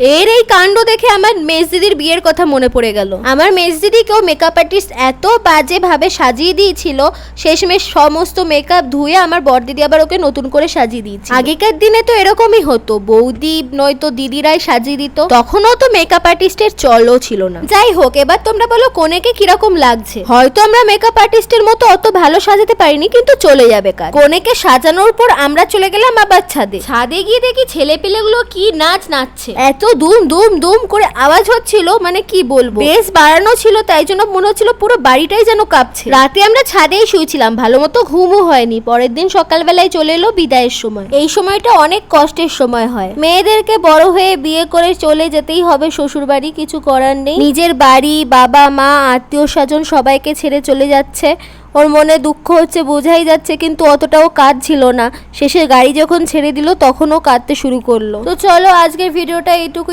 এর এই কাণ্ড দেখে আমার মেজ দিদির বিয়ের কথা মনে পড়ে গেল। আমার মেজ দিদিকেও মেকআপ আর্টিস্ট এত বাজে ভাবে সাজিয়ে দিয়েছিল, শেষমেশ সমস্ত মেকআপ ধুয়ে আমার বড়দিদি আবার ওকে নতুন করে সাজিয়ে দিয়েছে। আগেকার দিনে তো এরকমই হতো, বৌদি নয়তো দিদিরাই সাজিয়ে দিত, তখনও তো মেকআপ আর্টিস্টের চলও ছিল না। যাই হোক, এবার তোমরা বলো কনেকে কিরকম লাগছে। হয়তো আমরা মেকআপ আর্টিস্টের মতো অত ভালো সাজাতে পারিনি, কিন্তু চলে যাবে কাজ। কনেকে সাজানোর পর আমরা চলে গেলাম আবার ছাদে গিয়ে দেখি ছেলে পেলেগুলো কি নাচ নাচছে। এত দুম দুম দুম করে আওয়াজ হচ্ছিল, মানে কি বলবো, বেশ বাড়ানো ছিল, তাই জন্য মনে হচ্ছিল পুরো বাড়িটাই যেন কাঁপছে। রাতে আমরা ছাদেই শুয়েছিলাম, ভালো মতো ঘুমও হয়নি। পরের দিন সকালবেলায় চলে এলো বিদায়ের সময়। এই সময়টা অনেক কষ্টের সময় হয়। মেয়েদেরকে বড় হয়ে বিয়ে করে চলে যেতেই হবে শ্বশুর বাড়ি, কিছু করার নেই। নিজের বাড়ি, বাবা মা, আত্মীয় স্বজন সবাইকে ছেড়ে চলে যাচ্ছে। ওর মনে দুঃখ হচ্ছে বোঝাই যাচ্ছে, কিন্তু অতটাও কাজ ছিল না। শেষে গাড়ি যখন ছেড়ে দিল তখনও কাঁদতে শুরু করলো। তো চলো আজকের ভিডিওটা এইটুকু।